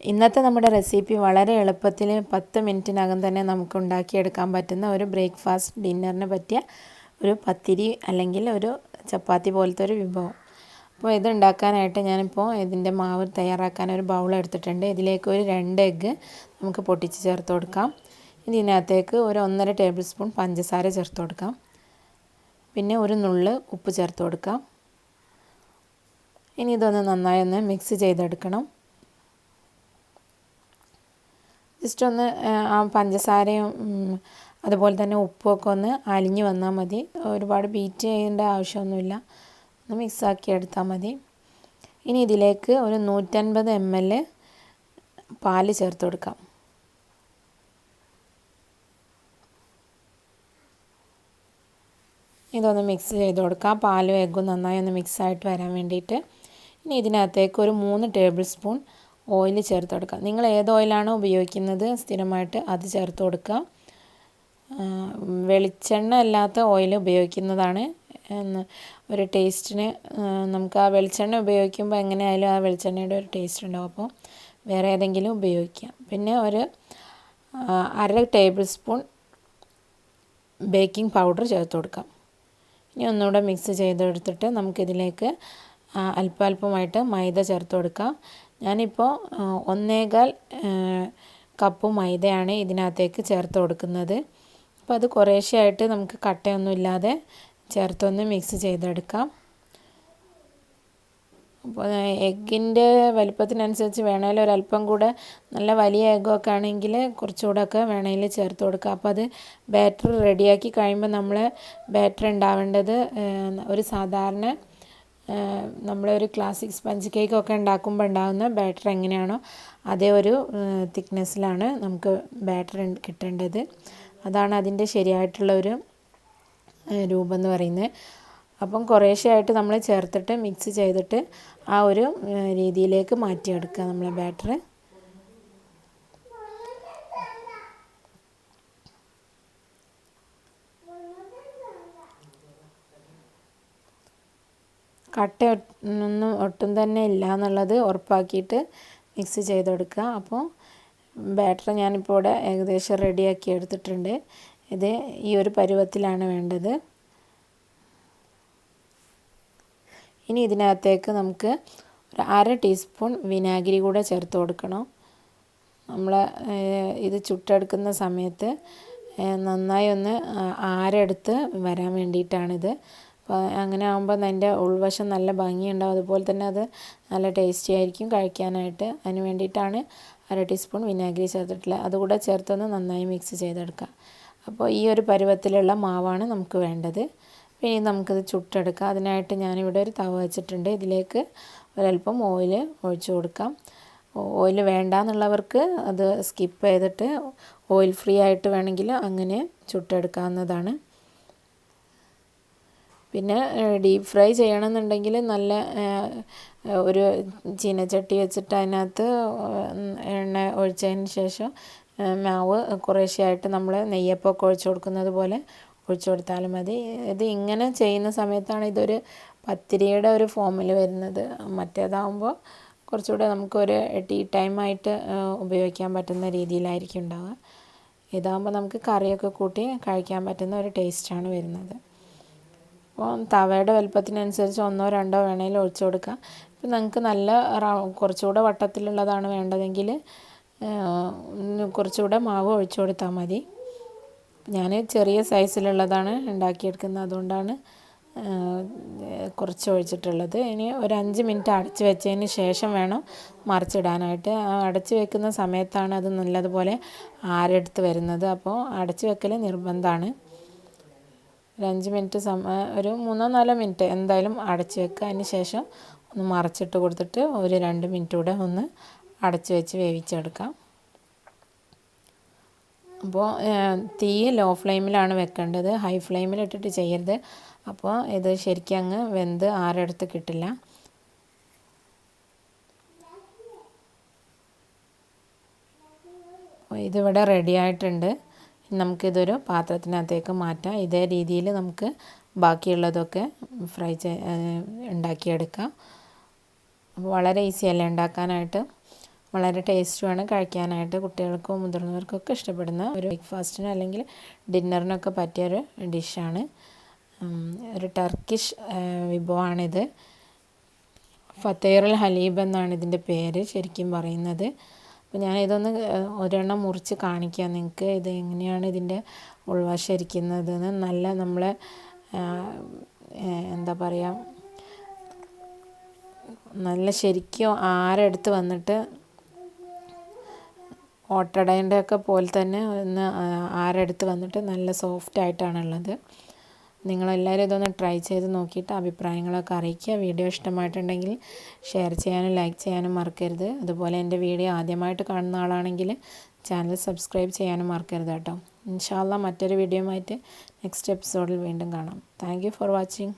ഇന്നത്തെ നമ്മുടെ റെസിപ്പി വളരെ എളുപ്പത്തിൽ 10 മിനിറ്റിനകം തന്നെ നമുക്ക് ഉണ്ടാക്കിയെടുക്കാൻ പറ്റുന്ന ഒരു ബ്രേക്ക്ഫാസ്റ്റ് ഡിന്നറിന് പറ്റിയ ഒരു പത്തിരി അല്ലെങ്കിൽ ഒരു ചപ്പാത്തി പോലത്തെ ഒരു വിഭവം. അപ്പോൾ ഇത് ഉണ്ടാക്കാനായിട്ട് ഞാനിപ്പോൾ ഇതിൻ്റെ മാവ് തയ്യാറാക്കാൻ ഒരു ബൗൾ എടുത്തിട്ടുണ്ട്. ഇതിലേക്ക് ഒരു 2 എഗ്ഗ് നമുക്ക് പൊട്ടിച്ച് ചേർത്ത് കൊടുക്കാം. ഇതിനകത്തേക്ക് ഒരു 1.5 ടേബിൾ സ്പൂൺ പഞ്ചസാര ചേർത്ത് കൊടുക്കാം. പിന്നെ ഒരു നുള്ള് ഉപ്പ് ചേർത്ത് കൊടുക്കാം. ഇനി ഇതൊന്ന് നന്നായി ഒന്ന് മിക്സ് ചെയ്തെടുക്കണം. ജസ്റ്റ് ഒന്ന് ആ പഞ്ചസാരയും അതുപോലെ തന്നെ ഉപ്പൊക്കെ ഒന്ന് അലിഞ്ഞ് വന്നാൽ മതി. ഒരുപാട് ബീറ്റ് ചെയ്യേണ്ട ആവശ്യമൊന്നുമില്ല. ഒന്ന് മിക്സാക്കി എടുത്താൽ മതി. ഇനി ഇതിലേക്ക് ഒരു 150 ml പാല് ചേർത്ത് കൊടുക്കാം. ഇതൊന്ന് മിക്സ് ചെയ്ത് കൊടുക്കാം. പാലും എഗ്ഗും നന്നായി ഒന്ന് മിക്സായിട്ട് വരാൻ വേണ്ടിയിട്ട്. ഇനി ഇതിനകത്തേക്ക് ഒരു 3 ടേബിൾ സ്പൂൺ ഓയിൽ ചേർത്ത് കൊടുക്കുക. നിങ്ങൾ ഏത് ഓയിലാണോ ഉപയോഗിക്കുന്നത് സ്ഥിരമായിട്ട് അത് ചേർത്ത് കൊടുക്കുക. വെളിച്ചെണ്ണ അല്ലാത്ത ഓയിൽ ഉപയോഗിക്കുന്നതാണ് ഒരു ടേസ്റ്റിന്. നമുക്ക് ആ വെളിച്ചെണ്ണ ഉപയോഗിക്കുമ്പോൾ എങ്ങനെയായാലും ആ വെളിച്ചെണ്ണയുടെ ഒരു ടേസ്റ്റ് ഉണ്ടാവും. അപ്പോൾ വേറെ ഏതെങ്കിലും ഉപയോഗിക്കാം. പിന്നെ ഒരു 1/2 ടേബിൾ സ്പൂൺ ബേക്കിംഗ് പൗഡർ ചേർത്ത് കൊടുക്കാം. ഇനി ഒന്നുകൂടെ മിക്സ് ചെയ്തെടുത്തിട്ട് നമുക്കിതിലേക്ക് അല്പമായിട്ട് മൈദ ചേർത്ത് കൊടുക്കാം. ഞാനിപ്പോൾ 1.25 കപ്പ് മൈദയാണ് ഇതിനകത്തേക്ക് ചേർത്ത് കൊടുക്കുന്നത്. അപ്പോൾ അത് കുറേശ്ശെയായിട്ട് നമുക്ക് കട്ടയൊന്നും ഇല്ലാതെ ചേർത്തൊന്ന് മിക്സ് ചെയ്തെടുക്കാം. അപ്പോൾ എഗ്ഗിൻ്റെ വലിപ്പത്തിനനുസരിച്ച് വേണമെങ്കിൽ ഒരല്പം കൂടെ നല്ല വലിയ എഗ്ഗൊക്കെ ആണെങ്കിൽ കുറച്ചുകൂടെയൊക്കെ വേണമെങ്കിൽ ചേർത്ത് കൊടുക്കുക. അപ്പോൾ അത് ബാറ്റർ റെഡിയാക്കി കഴിയുമ്പോൾ നമ്മൾ ബാറ്റർ ഉണ്ടാവേണ്ടത് ഒരു സാധാരണ നമ്മളൊരു ക്ലാസിക് സ്പഞ്ച് കേക്കൊക്കെ ഉണ്ടാക്കുമ്പോൾ ഉണ്ടാകുന്ന ബാറ്റർ എങ്ങനെയാണോ അതേ ഒരു തിക്നെസ്സിലാണ് നമുക്ക് ബാറ്റർ കിട്ടേണ്ടത്. അതാണ് അതിൻ്റെ ശരിയായിട്ടുള്ള ഒരു രൂപം എന്ന് പറയുന്നത്. അപ്പം കുറേശ്ശെയായിട്ട് നമ്മൾ ചേർത്തിട്ട് മിക്സ് ചെയ്തിട്ട് ആ ഒരു രീതിയിലേക്ക് മാറ്റിയെടുക്കുക നമ്മളെ ബാറ്റർ. കട്ട ഒന്നും ഒട്ടും തന്നെ ഇല്ല എന്നുള്ളത് ഉറപ്പാക്കിയിട്ട് മിക്സ് ചെയ്തെടുക്കുക. അപ്പോൾ ബാറ്റർ ഞാനിപ്പോൾ ഇവിടെ ഏകദേശം റെഡിയാക്കി എടുത്തിട്ടുണ്ട്. ഇത് ഈ ഒരു പരുവത്തിലാണ് വേണ്ടത്. ഇനി ഇതിനകത്തേക്ക് നമുക്ക് ഒരു 1/2 ടീസ്പൂൺ വിനാഗിരി കൂടെ ചേർത്ത് കൊടുക്കണം. നമ്മൾ ഇത് ചുട്ടെടുക്കുന്ന സമയത്ത് നന്നായി ഒന്ന് ആരെടുത്ത് വരാൻ വേണ്ടിയിട്ടാണിത്. അപ്പോൾ അങ്ങനെ ആകുമ്പോൾ അതിൻ്റെ ഉൾവശം നല്ല ഭംഗിയുണ്ടാവും. അതുപോലെ തന്നെ അത് നല്ല ടേസ്റ്റി ആയിരിക്കും കഴിക്കാനായിട്ട്. അതിന് വേണ്ടിയിട്ടാണ് 1/2 ടീസ്പൂൺ വിനാഗിരി ചേർത്തിട്ടുള്ളത്. അതുകൂടെ ചേർത്തൊന്ന് നന്നായി മിക്സ് ചെയ്തെടുക്കുക. അപ്പോൾ ഈ ഒരു പരുവത്തിലുള്ള മാവാണ് നമുക്ക് വേണ്ടത്. പിന്നെ നമുക്കിത് ചുട്ടെടുക്കാം. അതിനായിട്ട് ഞാനിവിടെ ഒരു തവ വെച്ചിട്ടുണ്ട്. ഇതിലേക്ക് ഒരല്പം ഓയിൽ ഒഴിച്ചു കൊടുക്കാം. ഓയിൽ വേണ്ടാന്നുള്ളവർക്ക് അത് സ്കിപ്പ് ചെയ്തിട്ട് ഓയിൽ ഫ്രീ ആയിട്ട് വേണമെങ്കിൽ അങ്ങനെ ചുട്ടെടുക്കാവുന്നതാണ്. പിന്നെ ഡീപ്പ് ഫ്രൈ ചെയ്യണമെന്നുണ്ടെങ്കിൽ നല്ല ഒരു ചീനച്ചട്ടി വെച്ചിട്ട് അതിനകത്ത് എണ്ണ ഒഴിച്ചതിന് ശേഷം മാവ് കുറേശ്ശെയായിട്ട് നമ്മൾ നെയ്യപ്പമൊക്കെ ഒഴിച്ചു കൊടുക്കുന്നത് പോലെ ഒഴിച്ചു കൊടുത്താലും മതി. ഇത് ഇങ്ങനെ ചെയ്യുന്ന സമയത്താണ് ഇതൊരു പത്തിരിയുടെ ഒരു ഫോമിൽ വരുന്നത്. മറ്റേതാകുമ്പോൾ കുറച്ചുകൂടെ നമുക്കൊരു ടീ ടൈമായിട്ട് ഉപയോഗിക്കാൻ പറ്റുന്ന രീതിയിലായിരിക്കും ഉണ്ടാവുക. ഇതാകുമ്പോൾ നമുക്ക് കറിയൊക്കെ കൂട്ടി കഴിക്കാൻ പറ്റുന്ന ഒരു ടേസ്റ്റാണ് വരുന്നത്. അപ്പോൾ തവയുടെ വലുപ്പത്തിനനുസരിച്ച് 1-2 വേണമെങ്കിൽ ഒഴിച്ചു കൊടുക്കാം. ഇപ്പം നിങ്ങൾക്ക് നല്ല കുറച്ചുകൂടെ വട്ടത്തിലുള്ളതാണ് വേണ്ടതെങ്കിൽ കുറച്ചുകൂടെ മാവ് ഒഴിച്ചു കൊടുത്താൽ മതി. ഞാൻ ചെറിയ സൈസിലുള്ളതാണ് ഉണ്ടാക്കിയെടുക്കുന്നത്, അതുകൊണ്ടാണ് കുറച്ച് ഒഴിച്ചിട്ടുള്ളത്. ഇനി ഒരു 5 മിനിറ്റ് അടച്ച് വെച്ചതിന് ശേഷം വേണം മറിച്ചിടാനായിട്ട്. അടച്ച് വെക്കുന്ന സമയത്താണ് അത് നല്ലതുപോലെ ആരെടുത്ത് വരുന്നത്. അപ്പോൾ അടച്ച് വെക്കൽ നിർബന്ധമാണ്. ഒരു 5 മിനിറ്റ് ഒരു 3-4 മിനിറ്റ് എന്തായാലും അടച്ച് വെക്കുക. അതിന് ശേഷം ഒന്ന് മറിച്ചിട്ട് കൊടുത്തിട്ട് ഒരു 2 മിനിറ്റ് കൂടെ ഒന്ന് അടച്ച് വെച്ച് വേവിച്ചെടുക്കാം. അപ്പോൾ തീ ലോ ഫ്ലെയിമിലാണ് വെക്കേണ്ടത്. ഹൈ ഫ്ലെയിമിൽ ഇട്ടിട്ട് ചെയ്യരുത്. അപ്പോൾ ഇത് ശരിക്കും അങ്ങ് വെന്ത് ആരെടുത്ത് കിട്ടില്ല. ഇതിവിടെ റെഡി ആയിട്ടുണ്ട്. നമുക്കിതൊരു പാത്രത്തിനകത്തേക്ക് മാറ്റാം. ഇതേ രീതിയിൽ നമുക്ക് ബാക്കിയുള്ളതൊക്കെ ഉണ്ടാക്കിയെടുക്കാം. വളരെ ഈസി അല്ലേ ഉണ്ടാക്കാനായിട്ട്. വളരെ ടേസ്റ്റുമാണ് കഴിക്കാനായിട്ട്. കുട്ടികൾക്കും മുതിർന്നവർക്കൊക്കെ ഇഷ്ടപ്പെടുന്ന ഒരു ബ്രേക്ക്ഫാസ്റ്റിന് അല്ലെങ്കിൽ ഡിന്നറിനൊക്കെ പറ്റിയൊരു ഡിഷാണ്. ഒരു ടർക്കിഷ് വിഭവമാണിത്. ഫതീർ-അൽ-ഹലീബ് എന്നാണ് ഇതിൻ്റെ പേര് ശരിക്കും പറയുന്നത്. അപ്പോൾ ഞാനിതൊന്ന് ഒരെണ്ണം മുറിച്ച് കാണിക്കാം നിങ്ങൾക്ക്. ഇത് എങ്ങനെയാണ് ഇതിൻ്റെ ഉൾവശം ഇരിക്കുന്നതെന്ന്. നല്ല നമ്മളെ എന്താ പറയുക, നല്ല ശരിക്കും ആരെടുത്ത് വന്നിട്ട് ഓട്ടടേൻ്റെ ഒക്കെ പോലെ തന്നെ ഒന്ന് ആരെടുത്ത് വന്നിട്ട് നല്ല സോഫ്റ്റ് ആയിട്ടാണുള്ളത്. നിങ്ങളെല്ലാവരും ഇതൊന്ന് ട്രൈ ചെയ്ത് നോക്കിയിട്ട് അഭിപ്രായങ്ങളൊക്കെ അറിയിക്കുക. വീഡിയോ ഇഷ്ടമായിട്ടുണ്ടെങ്കിൽ ഷെയർ ചെയ്യാനും ലൈക്ക് ചെയ്യാനും മറക്കരുത്. അതുപോലെ എൻ്റെ വീഡിയോ ആദ്യമായിട്ട് കാണുന്ന ആളാണെങ്കിൽ ചാനൽ സബ്സ്ക്രൈബ് ചെയ്യാനും മറക്കരുത് കേട്ടോ. ഇൻഷാ അല്ലാഹ് മറ്റൊരു വീഡിയോയുമായിട്ട് നെക്സ്റ്റ് എപ്പിസോഡിൽ വീണ്ടും കാണാം. Thank you for watching.